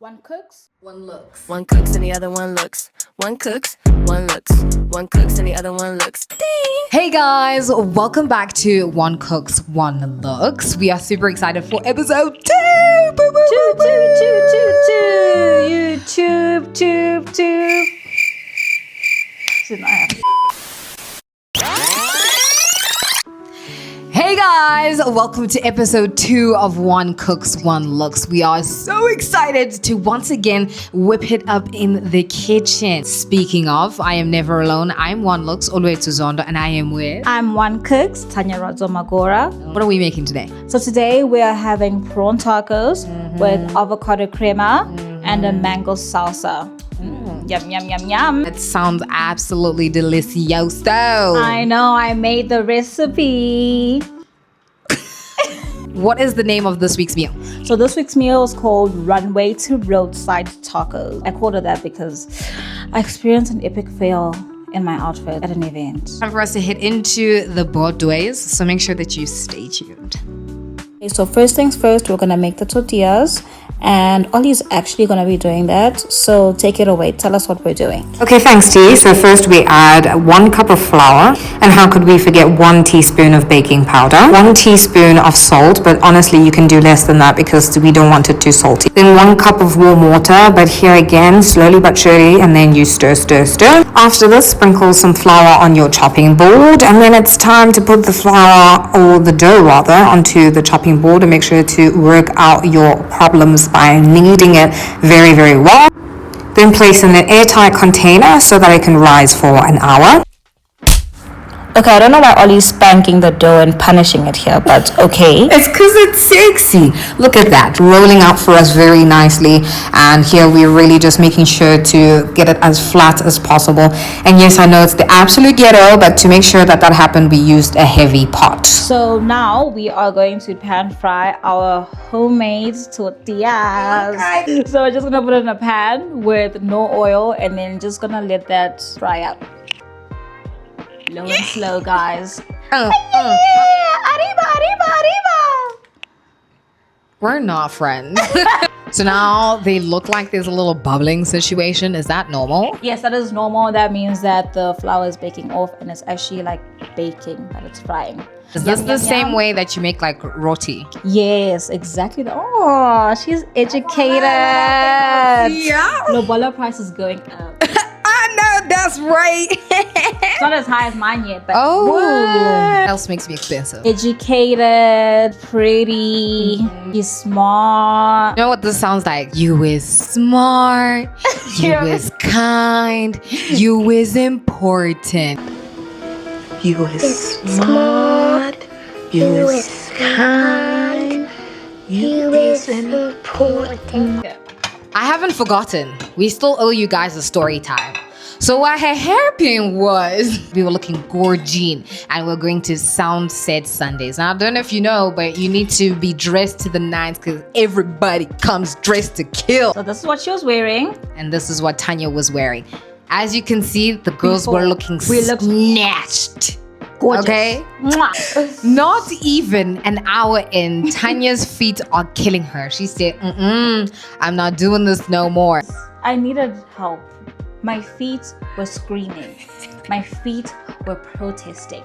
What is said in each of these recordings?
One cooks, one looks. One cooks and the other one looks. One cooks, one looks. One cooks and the other one looks. Ding! Hey guys, welcome back to One Cooks, One Looks. We are super excited for episode 2! YouTube. Shouldn't I have? Hey guys, welcome to episode 2 of One Cooks, One Looks. We are so excited to once again whip it up in the kitchen. Speaking of, I am never alone. I'm One Looks, always Zondo, and I am with... I'm One Cooks, Tanya Magora. What are we making today? So today we are having prawn tacos with avocado crema and a mango salsa. Yum, yum, yum, yum. That sounds absolutely delicioso. I know, I made the recipe. What is the name of this week's meal? So this week's meal is called RUNWAY to ROADSIDE tacos. I called it that because I experienced an epic fail in my outfit at an event. Time for us to head into the broadways, so make sure that you stay tuned. Okay, so first things first, we're gonna make the tortillas. And Ollie's actually going to be doing that. So take it away. Tell us what we're doing. Okay, thanks T. So first we add 1 cup of flour. And how could we forget 1 teaspoon of baking powder? 1 teaspoon of salt, but honestly you can do less than that because we don't want it too salty. Then 1 cup of warm water, but here again, slowly but surely, and then you stir. After this, sprinkle some flour on your chopping board. And then it's time to put the flour, or the dough rather, onto the chopping board and make sure to work out your problems by kneading it very, very well. Then place in an airtight container so that it can rise for an hour. Okay, I don't know why Ollie's spanking the dough and punishing it here, but okay. It's because it's sexy. Look at that, rolling out for us very nicely. And here we're really just making sure to get it as flat as possible. And yes, I know it's the absolute ghetto, but to make sure that that happened, we used a heavy pot. So now we are going to pan fry our homemade tortillas. Okay. So we're just gonna put it in a pan with no oil and then just gonna let that fry up. Low and slow, guys. Arriba. We're not friends. So now they look like there's a little bubbling situation. Is that normal? Yes, that is normal. That means that the flour is baking off and it's actually like baking, but it's frying. Is this the same way that you make like roti? Yes, exactly. Oh, she's educated. Yeah. Lobola price is going up. I know, that's right. It's not as high as mine yet, but what else makes me expensive? Educated, pretty, he's smart. You know what this sounds like? You is smart, you is kind, you is important. You is smart. You is kind. You is important. I haven't forgotten. We still owe you guys a story time. So what her hairpin was, we were looking gorgeous and we're going to Soundset Sundays. Now I don't know if you know, but you need to be dressed to the nines because everybody comes dressed to kill. So this is what she was wearing. And this is what Tanya was wearing. As you can see, the girls were looking snatched. Gorgeous. Okay? Mwah. Not even an hour in, Tanya's feet are killing her. She said, I'm not doing this no more. I needed help. My feet were screaming. My feet were protesting.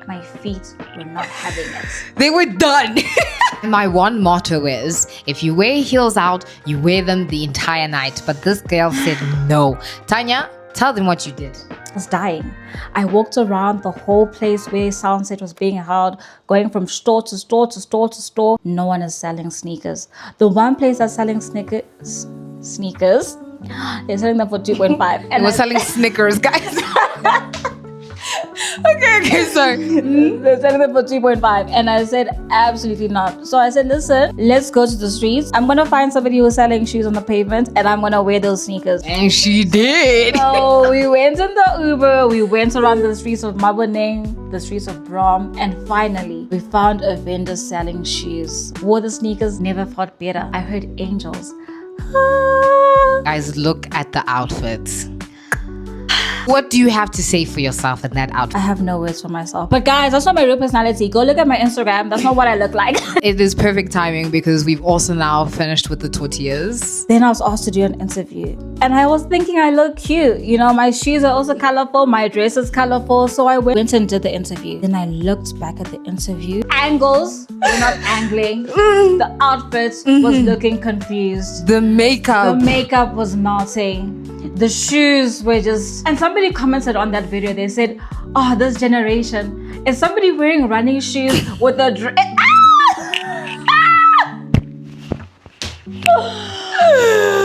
My feet were not having it. They were done. My one motto is, if you wear heels out, you wear them the entire night. But this girl said no. Tanya, tell them what you did. I was dying. I walked around the whole place where Soundset was being held, going from store to store to store to store. No one is selling sneakers. The one place that's selling sneakers, they're selling them for 2.5. And we're selling Snickers, guys. Okay, sorry. They're selling them for 2.5. And I said, absolutely not. So I said, listen, let's go to the streets. I'm going to find somebody who's selling shoes on the pavement and I'm going to wear those sneakers. And she did. So we went in the Uber. We went around the streets of Mabaneng, the streets of Brom. And finally, we found a vendor selling shoes. Wore the sneakers, never felt better. I heard angels. Guys, look at the outfits. What do you have to say for yourself in that I outfit? have no words for myself. But guys, that's not my real personality. Go look at my Instagram. That's not what I look like. It is perfect timing because we've also now finished with the tortillas. Then I was asked to do an interview. And I was thinking I look cute. You know, my shoes are also colorful. My dress is colorful. So I went and did the interview. Then I looked back at the interview. Angles were not angling. The outfit was looking confused. The makeup. The makeup was melting. The shoes were just... And somebody commented on that video. They said, oh, this generation. Is somebody wearing running shoes with a dress?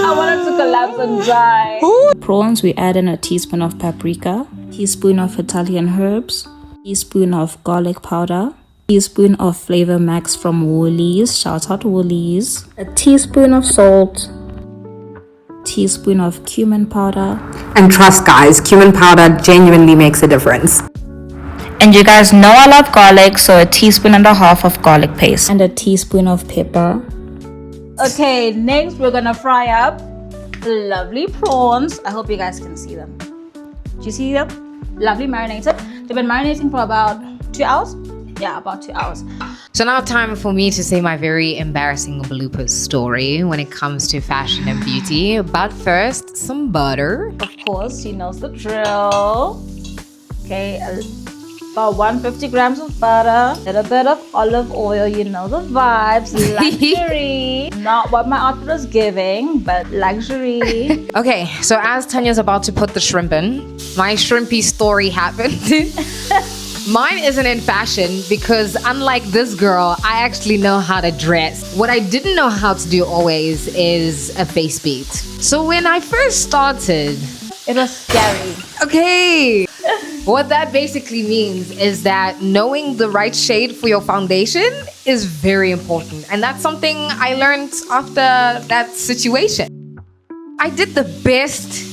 I wanted to collapse and die. Prawns, we add in a teaspoon of paprika, teaspoon of Italian herbs, teaspoon of garlic powder, teaspoon of Flavor Max from Woolies, shout out Woolies, a teaspoon of salt, teaspoon of cumin powder. And trust guys, cumin powder genuinely makes a difference. And you guys know I love garlic, so a teaspoon and a half of garlic paste. And a teaspoon of pepper. Okay, next we're gonna fry up lovely prawns. I hope you guys can see them. Do you see them? Lovely marinated. They've been marinating for about 2 hours. Yeah, about 2 hours. So now time for me to say my very embarrassing bloopers story when it comes to fashion and beauty. But first, some butter. Of course, she knows the drill. Okay, about 150 grams of butter, a little bit of olive oil, you know the vibes, luxury. Not what my outfit was giving, but luxury. Okay, so as Tanya's about to put the shrimp in, my shrimpy story happened. Mine isn't in fashion because unlike this girl, I actually know how to dress. What I didn't know how to do always is a face beat. So when I first started, It was scary. okay, what that basically means is that knowing the right shade for your foundation is very important. And that's something I learned after that situation. I did the best.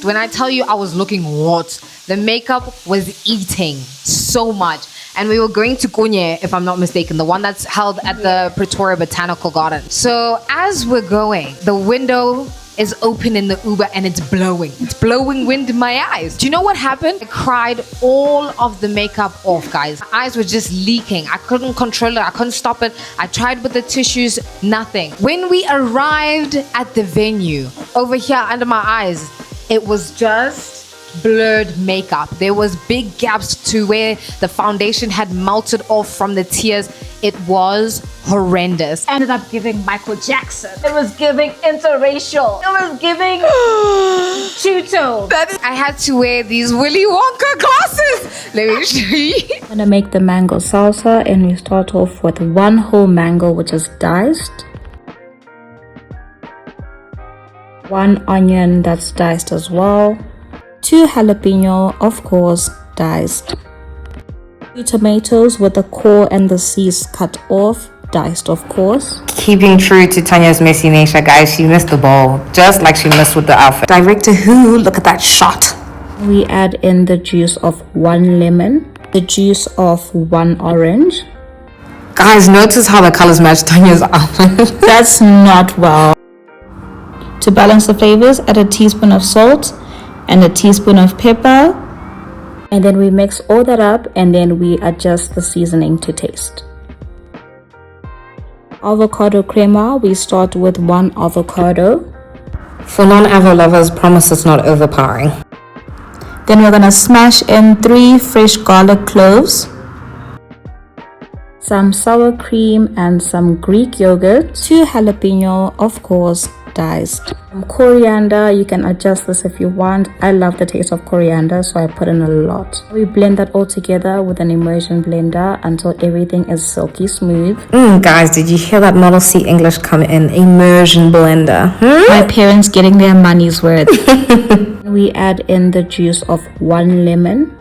When I tell you I was looking hot, the makeup was eating so much. And we were going to Kunye, if I'm not mistaken, the one that's held at the Pretoria Botanical Garden. So as we're going, the window is open in the Uber and it's blowing. It's blowing wind in my eyes. Do you know what happened? I cried all of the makeup off, guys. My eyes were just leaking. I couldn't control it. I couldn't stop it. I tried with the tissues, nothing. When we arrived at the venue, over here under my eyes, it was just blurred makeup. There was big gaps to where the foundation had melted off from the tears. It was horrendous. Ended up giving Michael Jackson. It was giving interracial. It was giving Chuto. I had to wear these Willy Wonka glasses. Let me show you. I'm gonna make the mango salsa, and we start off with 1 whole mango, which is diced. 1 onion that's diced as well. 2 jalapeno, of course, diced. 2 tomatoes with the core and the seeds cut off, diced of course. Keeping true to Tanya's messy nature, guys, she missed the ball, just like she missed with the outfit. Director who? Look at that shot. We add in the juice of 1 lemon, the juice of 1 orange. Guys, notice how the colors match Tanya's outfit. That's not well. To balance the flavors, add a teaspoon of salt and a teaspoon of pepper. And then we mix all that up, and then we adjust the seasoning to taste. Avocado crema, we start with 1 avocado. For non-avo lovers, promise it's not overpowering. Then we're gonna smash in 3 fresh garlic cloves, some sour cream and some Greek yogurt, 2 jalapeno, of course, diced. Some coriander, you can adjust this if you want. I love the taste of coriander, so I put in a lot. We blend that all together with an immersion blender until everything is silky smooth. Guys, did you hear that Model C English come in? Immersion blender. My parents getting their money's worth. We add in the juice of 1 lemon.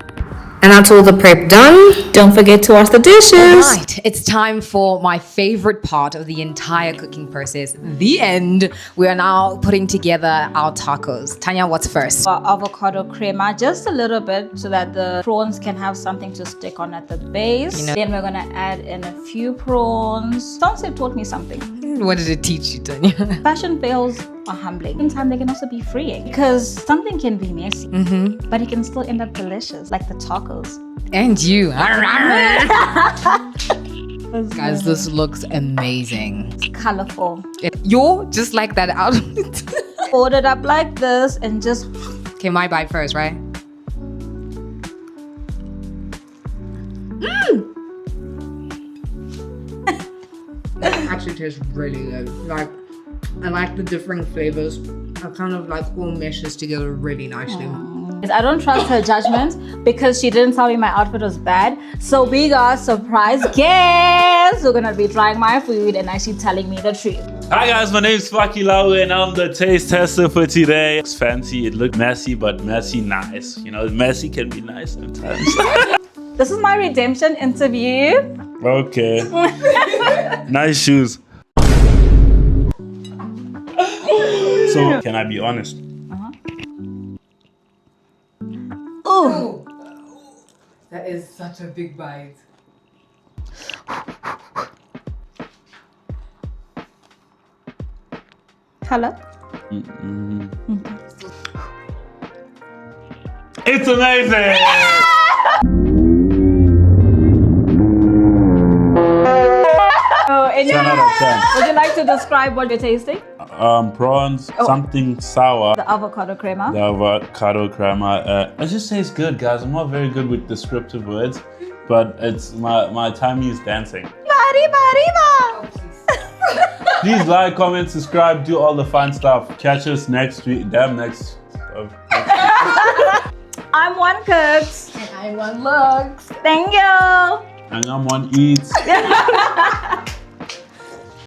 And that's all the prep done. Don't forget to wash the dishes. Right, it's time for my favorite part of the entire cooking process, the end. We are now putting together our tacos. Tanya, what's first? Avocado crema, just a little bit so that the prawns can have something to stick on at the base. Then we're gonna add in a few prawns. Sunset taught me something. What did it teach you, Tanya? Fashion fails are humbling. Sometimes they can also be freeing because something can be messy, but it can still end up delicious, like the tacos. And you. Guys, this looks amazing. It's colorful. You're just like that outfit. Fold it up like this and just... Okay, my bite first, right? Actually tastes really good. Like, I like the different flavors. I kind of like all meshes together really nicely. I don't trust her judgment because she didn't tell me my outfit was bad. So we got surprise guests who are gonna be trying my food and actually telling me the truth. Hi guys, my name is Faki Lau and I'm the taste tester for today. It's fancy, it looked messy, but messy nice. You know, messy can be nice sometimes. This is my redemption interview. Okay. Nice shoes. So, can I be honest? Ooh. That is such a big bite. Color? It's amazing! Oh, 10 out of 10. would you like to describe what you're tasting? Prawns, something sour. The avocado crema. The avocado crema. I just say it's good, guys. I'm not very good with descriptive words, but it's my tummy is dancing. Arriba. Please like, comment, subscribe, do all the fun stuff. Catch us next week. Next week. I'm One Cooks. And I want looks. Thank you. And I'm on Eats.